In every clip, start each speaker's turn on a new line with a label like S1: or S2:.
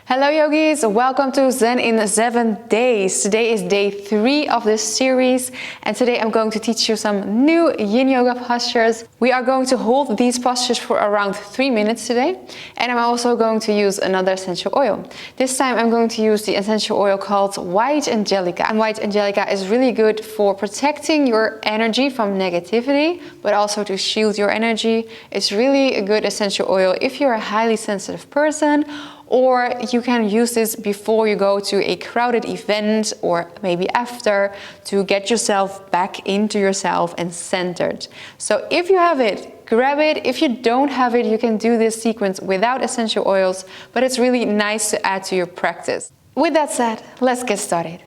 S1: Hello yogis, welcome to Zen in 7 days. Today is day 3 of this series and today I'm going to teach you some new Yin Yoga postures. We are going to hold these postures for around 3 minutes today, and I'm also going to use another essential oil. This time I'm going to use the essential oil called White Angelica. And White Angelica is really good for protecting your energy from negativity, but also to shield your energy. It's really a good essential oil if you're a highly sensitive person, or you can use this before you go to a crowded event or maybe after to get yourself back into yourself and centered. So if you have it, grab it. If you don't have it, you can do this sequence without essential oils, but it's really nice to add to your practice. With that said, let's get started.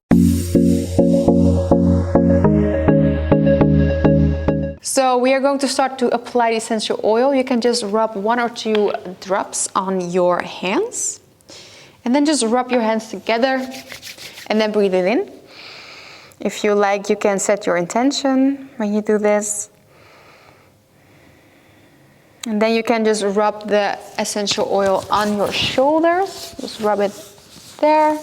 S1: So we are going to start to apply the essential oil. You can just rub 1 or 2 drops on your hands and then just rub your hands together and then breathe it in. If you like, you can set your intention when you do this. And then you can just rub the essential oil on your shoulders. Just rub it there.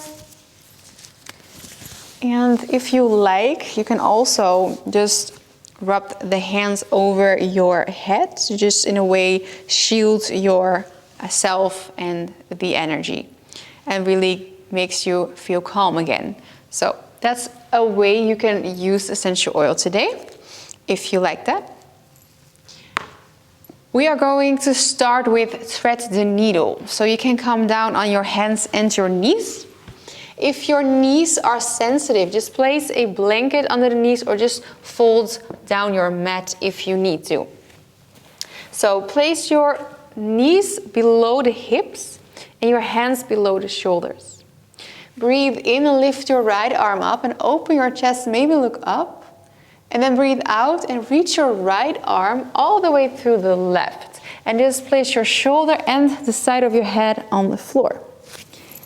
S1: And if you like, you can also just rub the hands over your head to just in a way shield yourself and the energy and really makes you feel calm again. So that's a way you can use essential oil today if you like that. We are going to start with thread the needle. So you can come down on your hands and your knees. If your knees are sensitive, just place a blanket under the knees or just fold down your mat if you need to. So place your knees below the hips and your hands below the shoulders. Breathe in and lift your right arm up and open your chest, maybe look up. And then breathe out and reach your right arm all the way through the left. And just place your shoulder and the side of your head on the floor.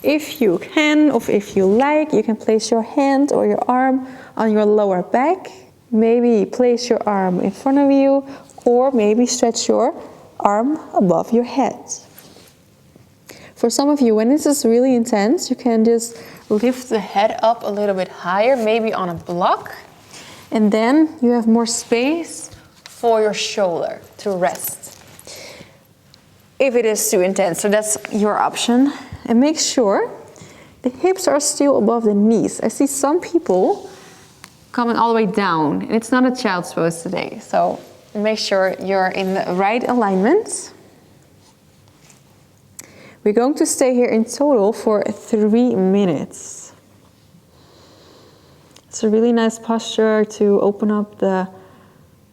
S1: If you can, or if you like, you can place your hand or your arm on your lower back. Maybe place your arm in front of you, or maybe stretch your arm above your head. For some of you, when this is really intense, you can just lift the head up a little bit higher, maybe on a block. And then you have more space for your shoulder to rest. If it is too intense, so that's your option. And make sure the hips are still above the knees. I see some people coming all the way down, and it's not a child's pose today. So make sure you're in the right alignment. We're going to stay here in total for 3 minutes. It's a really nice posture to open up the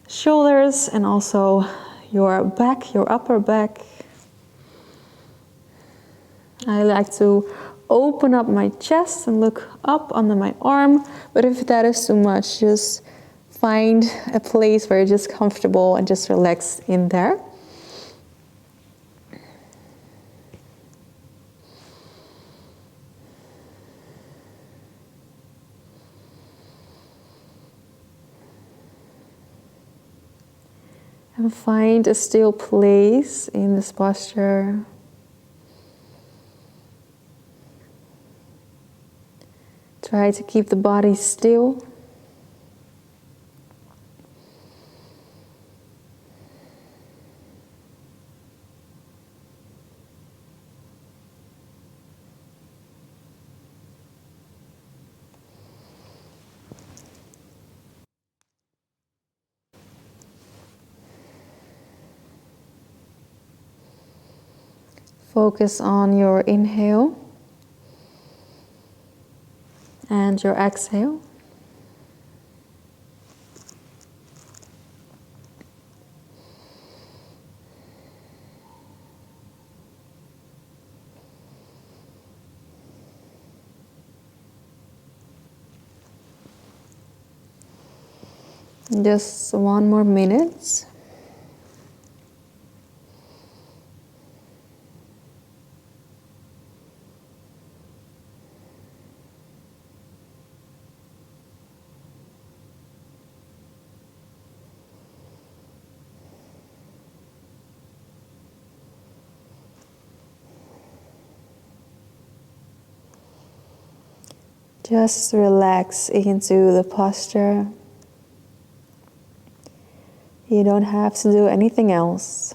S1: shoulders and also your back, your upper back. I like to open up my chest and look up under my arm, but if that is too much, just find a place where you're just comfortable and just relax in there. And find a still place in this posture. Try to keep the body still. Focus on your inhale and your exhale. Just 1 more minute. Just relax into the posture. You don't have to do anything else.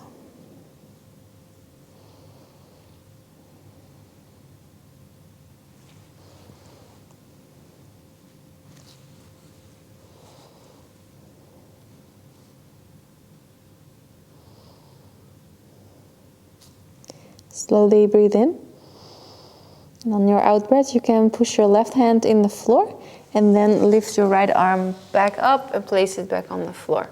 S1: Slowly breathe in. And on your out breath, you can push your left hand in the floor and then lift your right arm back up and place it back on the floor.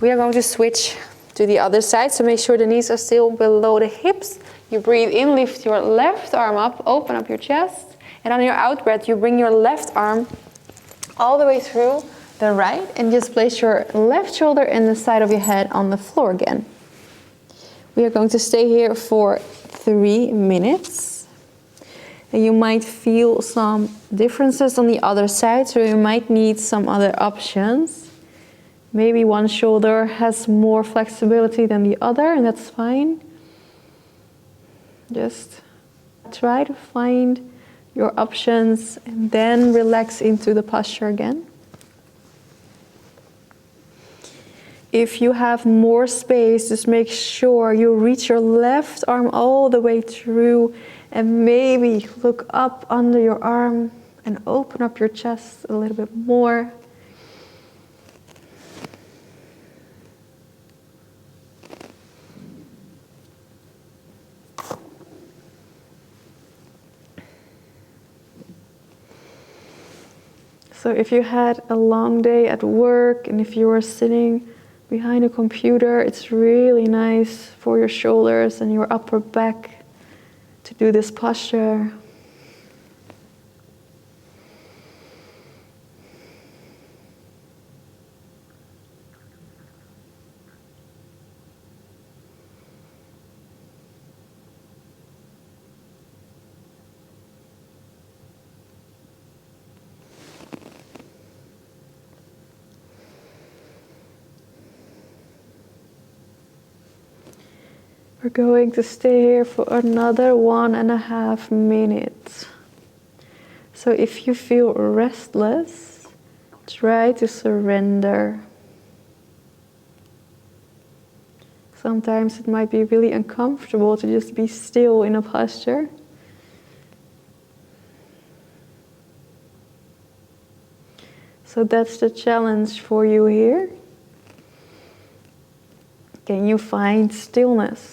S1: We are going to switch to the other side, so make sure the knees are still below the hips. You breathe in, lift your left arm up, open up your chest. And on your out breath, you bring your left arm all the way through the right and just place your left shoulder and the side of your head on the floor again. We are going to stay here for 3 minutes. And you might feel some differences on the other side, so you might need some other options. Maybe one shoulder has more flexibility than the other, and that's fine. Just try to find your options and then relax into the posture again. If you have more space, just make sure you reach your left arm all the way through and maybe look up under your arm and open up your chest a little bit more. So if you had a long day at work and if you were sitting behind a computer, it's really nice for your shoulders and your upper back to do this posture. We're going to stay here for another 1.5 minutes. So if you feel restless, try to surrender. Sometimes it might be really uncomfortable to just be still in a posture. So that's the challenge for you here. Can you find stillness?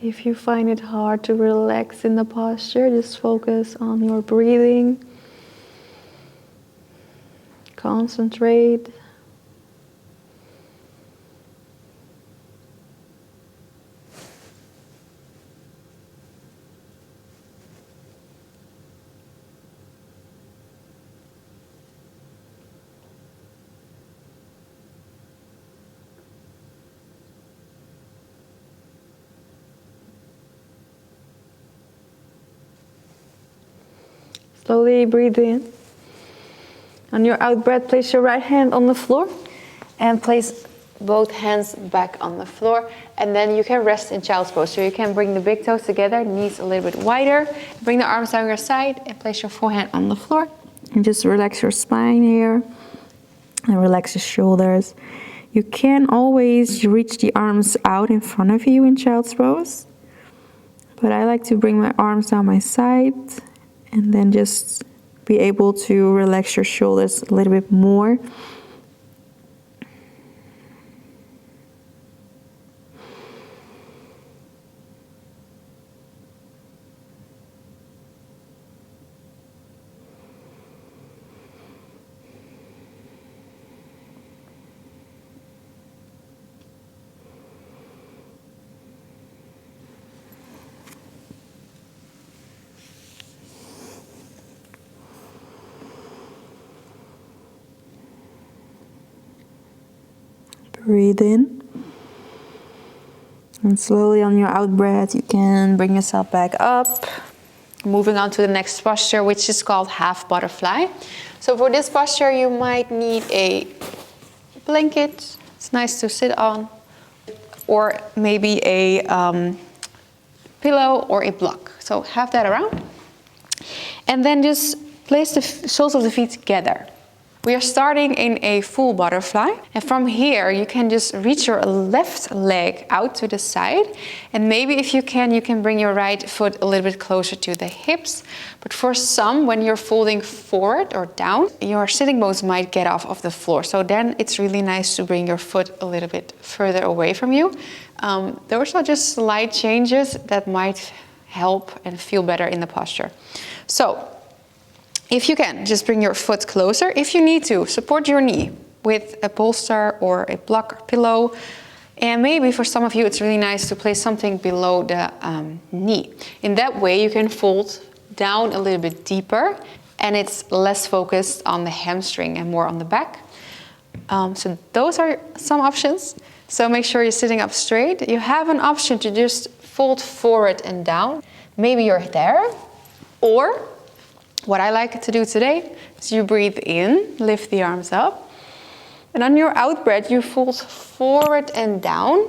S1: If you find it hard to relax in the posture, just focus on your breathing. Concentrate. Slowly breathe in. On your out breath, place your right hand on the floor and place both hands back on the floor. And then you can rest in child's pose. So you can bring the big toes together, knees a little bit wider. Bring the arms down your side and place your forehand on the floor. And just relax your spine here and relax your shoulders. You can always reach the arms out in front of you in child's pose. But I like to bring my arms down my side and then just be able to relax your shoulders a little bit more. Breathe in. And slowly on your out breath, you can bring yourself back up. Moving on to the next posture, which is called half butterfly. So for this posture, you might need a blanket. It's nice to sit on. Or maybe a pillow or a block. So have that around. And then just place the soles of the feet together. We are starting in a full butterfly. And from here, you can just reach your left leg out to the side. And maybe if you can bring your right foot a little bit closer to the hips. But for some, when you're folding forward or down, your sitting bones might get off of the floor. So then it's really nice to bring your foot a little bit further away from you. Those are just slight changes that might help and feel better in the posture. So, if you can, just bring your foot closer. If you need to, support your knee with a bolster or a block or pillow. And maybe for some of you, it's really nice to place something below the knee. In that way, you can fold down a little bit deeper and it's less focused on the hamstring and more on the back. So those are some options. So make sure you're sitting up straight. You have an option to just fold forward and down. Maybe you're there. Or what I like to do today is you breathe in, lift the arms up. And on your out breath, you fold forward and down.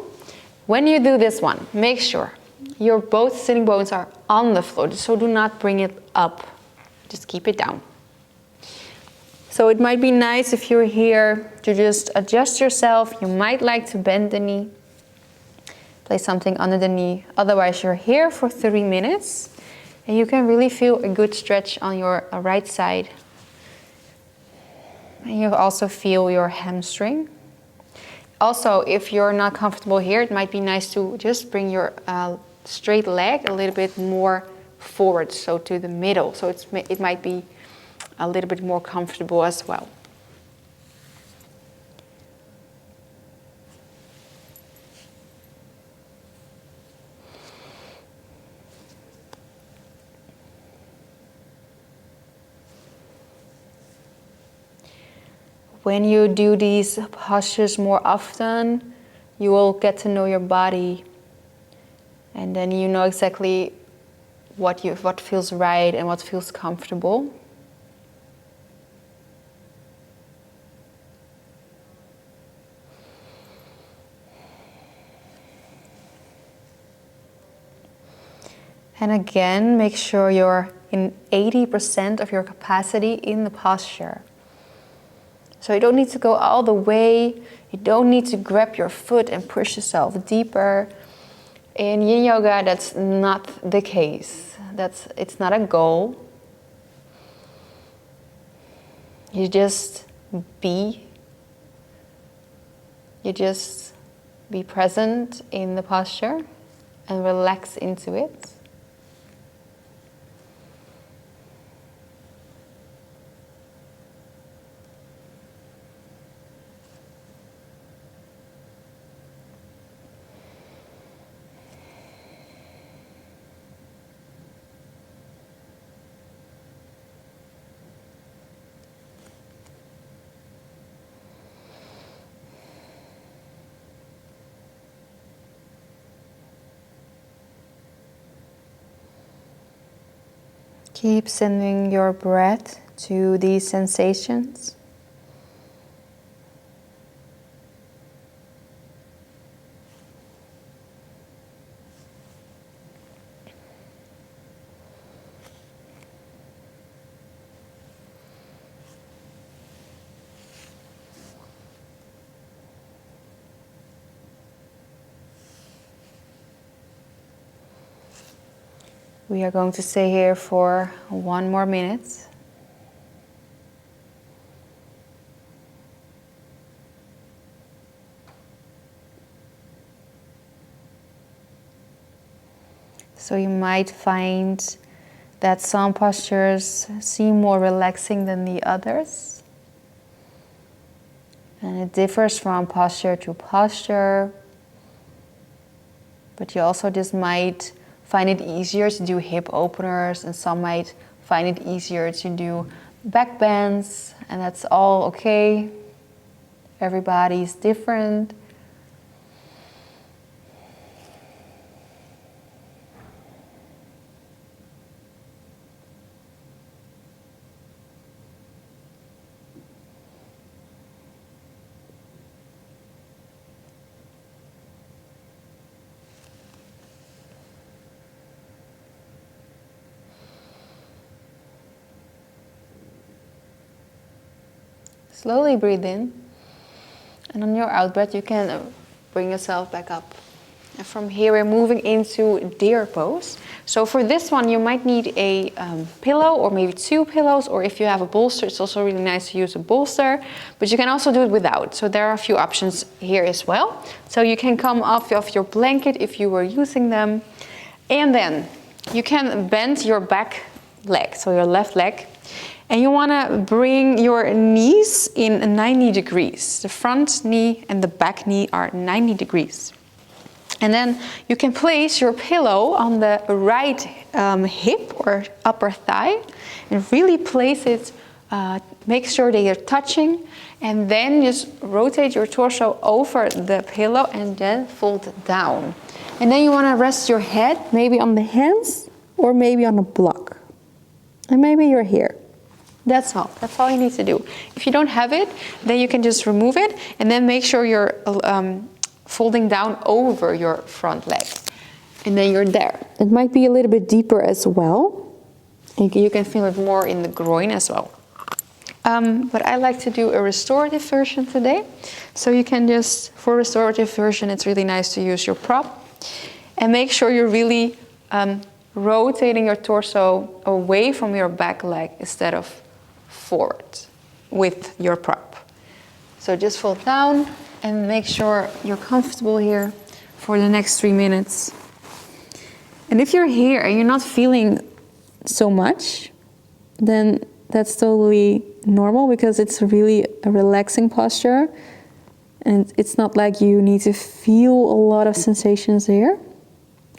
S1: When you do this one, make sure your both sitting bones are on the floor. So do not bring it up. Just keep it down. So it might be nice if you're here to just adjust yourself. You might like to bend the knee. Place something under the knee. Otherwise, you're here for 3 minutes. And you can really feel a good stretch on your right side. And you also feel your hamstring. Also, if you're not comfortable here, it might be nice to just bring your straight leg a little bit more forward, so to the middle. So it might be a little bit more comfortable as well. When you do these postures more often, you will get to know your body, and then you know exactly what feels right and what feels comfortable. And again, make sure you're in 80% of your capacity in the posture. So you don't need to go all the way. You don't need to grab your foot and push yourself deeper. In Yin Yoga, that's not the case. It's not a goal. You just be. You just be present in the posture and relax into it. Keep sending your breath to these sensations. We are going to stay here for 1 more minute. So you might find that some postures seem more relaxing than the others. And it differs from posture to posture. But you also just might find it easier to do hip openers, and some might find it easier to do back bends, and that's all okay. Everybody's different. Slowly breathe in. And on your out breath, you can bring yourself back up. And from here, we're moving into deer pose. So for this one, you might need a pillow or maybe 2 pillows. Or if you have a bolster, it's also really nice to use a bolster. But you can also do it without. So there are a few options here as well. So you can come off of your blanket if you were using them. And then you can bend your back leg, so your left leg. And you want to bring your knees in 90 degrees. The front knee and the back knee are 90 degrees. And then you can place your pillow on the right hip or upper thigh and really place it, make sure they are touching, and then just rotate your torso over the pillow and then fold down. And then you want to rest your head maybe on the hands or maybe on a block. And maybe you're here. That's all you need to do. If you don't have it, then you can just remove it and then make sure you're folding down over your front leg. And then you're there. It might be a little bit deeper as well. You can feel it more in the groin as well. But I like to do a restorative version today. So you can just, for restorative version, it's really nice to use your prop. And make sure you're really rotating your torso away from your back leg instead of forward with your prop. So just fold down and make sure you're comfortable here for the next 3 minutes. And if you're here and you're not feeling so much, then that's totally normal because it's really a relaxing posture. And it's not like you need to feel a lot of sensations here.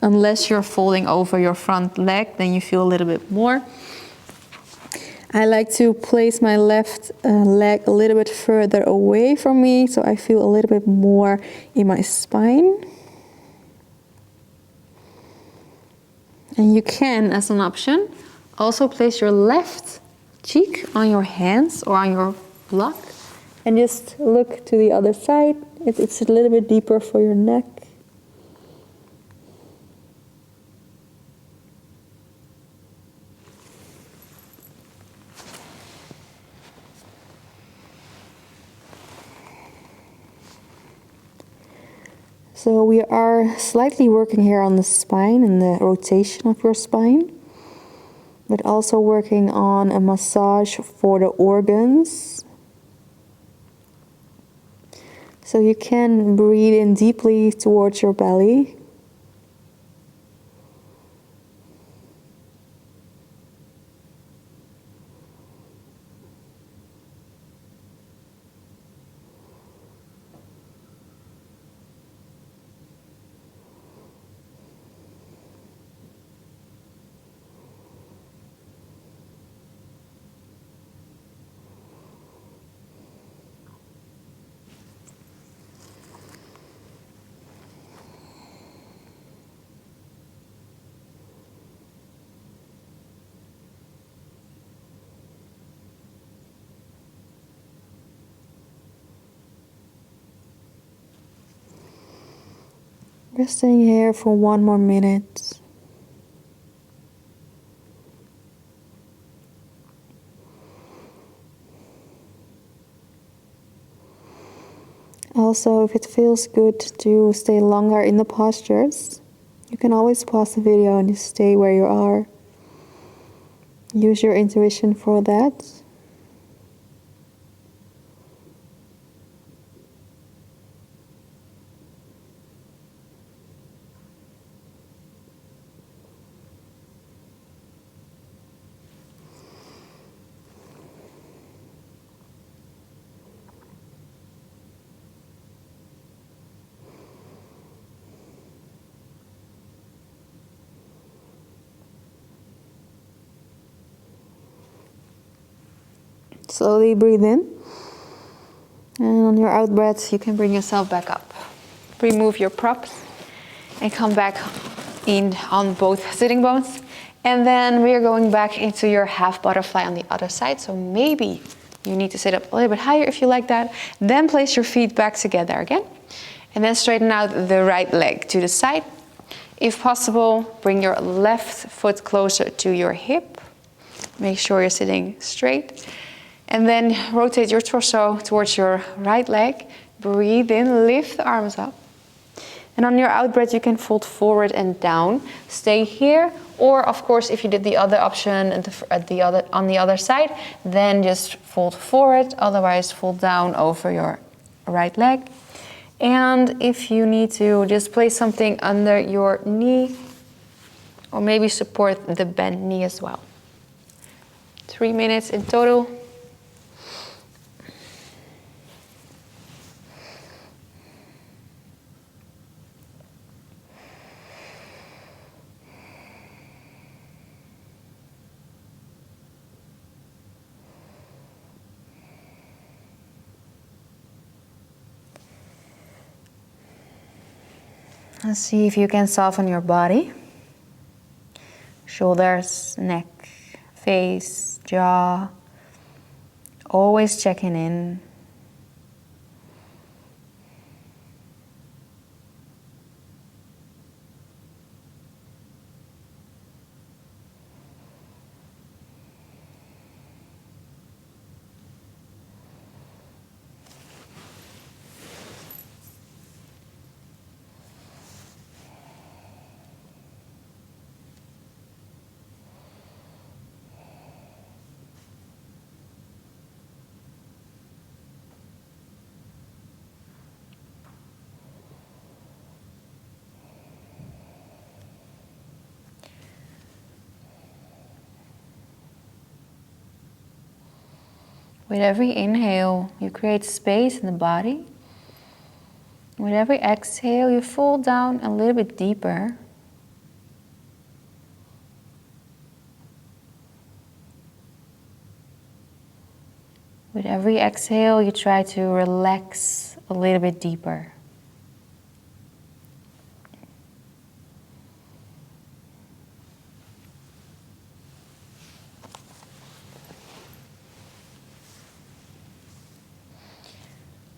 S1: Unless you're folding over your front leg, then you feel a little bit more. I like to place my left leg a little bit further away from me, so I feel a little bit more in my spine. And you can, as an option, also place your left cheek on your hands or on your block and just look to the other side. It's a little bit deeper for your neck. So we are slightly working here on the spine and the rotation of your spine, but also working on a massage for the organs. So you can breathe in deeply towards your belly. Resting here for 1 more minute. Also, if it feels good to stay longer in the postures, you can always pause the video and just stay where you are. Use your intuition for that. Slowly breathe in, and on your out breath you can bring yourself back up. Remove your props and come back in on both sitting bones, and then we are going back into your half butterfly on the other side. So maybe you need to sit up a little bit higher if you like that. Then place your feet back together again, and then straighten out the right leg to the side. If possible, bring your left foot closer to your hip. Make sure you're sitting straight. And then rotate your torso towards your right leg. Breathe in, lift the arms up. And on your out breath, you can fold forward and down. Stay here. Or, of course, if you did the other option on the other side, then just fold forward. Otherwise, fold down over your right leg. And if you need to, just place something under your knee. Or maybe support the bent knee as well. 3 minutes in total. And see if you can soften your body. Shoulders, neck, face, jaw. Always checking in. With every inhale, you create space in the body. With every exhale, you fall down a little bit deeper. With every exhale, you try to relax a little bit deeper.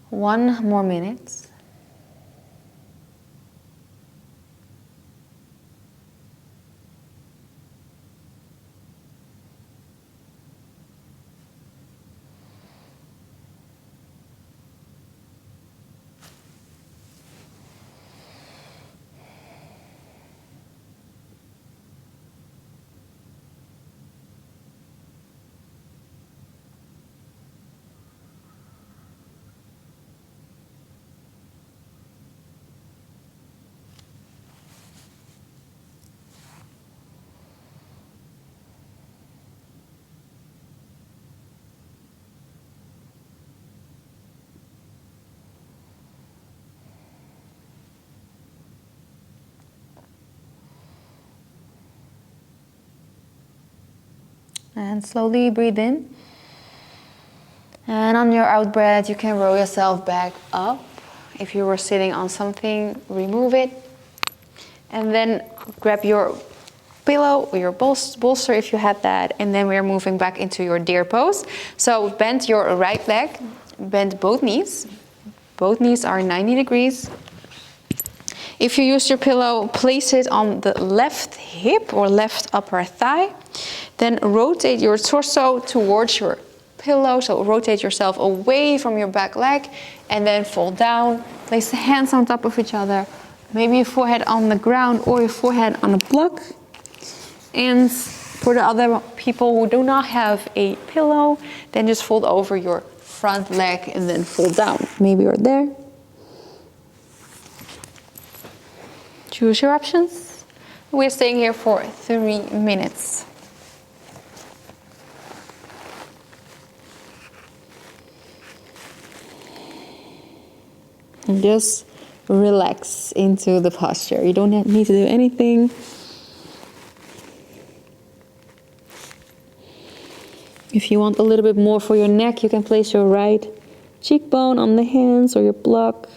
S1: One more minute. And slowly breathe in. And on your out breath, you can roll yourself back up. If you were sitting on something, remove it. And then grab your pillow or your bolster if you had that. And then we're moving back into your deer pose. So bend your right leg, bend both knees. Both knees are 90 degrees. If you use your pillow, place it on the left hip or left upper thigh. Then rotate your torso towards your pillow. So rotate yourself away from your back leg and then fall down. Place the hands on top of each other. Maybe your forehead on the ground or your forehead on a block. And for the other people who do not have a pillow, then just fold over your front leg and then fall down. Maybe you're there. Choose your options. We're staying here for 3 minutes. And just relax into the posture. You don't need to do anything. If you want a little bit more for your neck, you can place your right cheekbone on the hands or your block.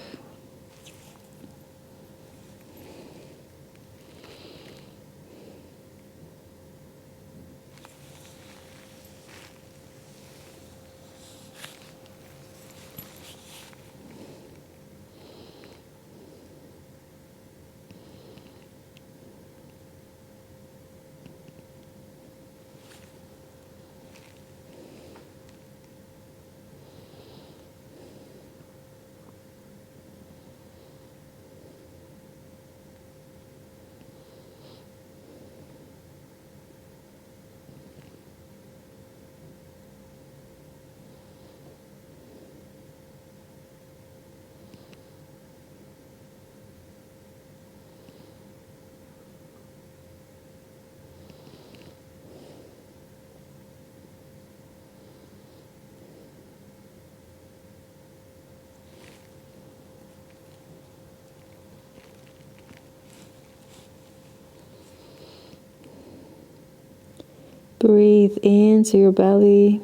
S1: Breathe into your belly.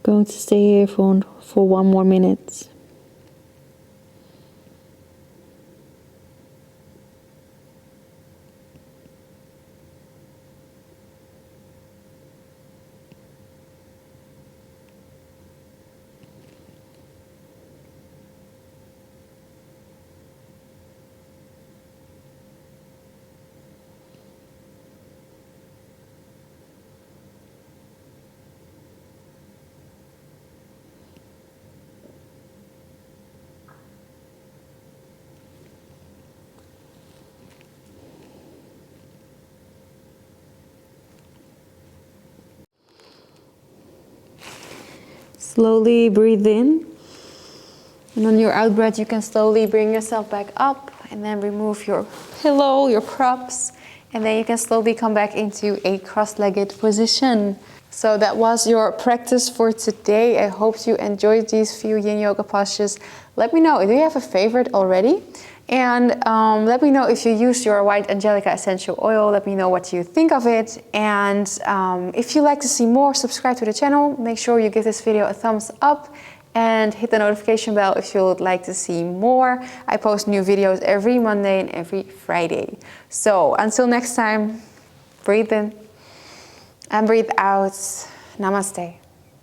S1: Going to stay here for 1 more minute. Slowly breathe in, and on your out breath you can slowly bring yourself back up and then remove your pillow, your props, and then you can slowly come back into a cross-legged position. So that was your practice for today. I hope you enjoyed these few Yin Yoga postures. Let me know, do you have a favorite already? And let me know if you use your White Angelica essential oil. Let me know what you think of it. And if you'd like to see more, subscribe to the channel. Make sure you give this video a thumbs up and hit the notification bell if you would like to see more. I post new videos every Monday and every Friday. So until next time, breathe in and breathe out. Namaste.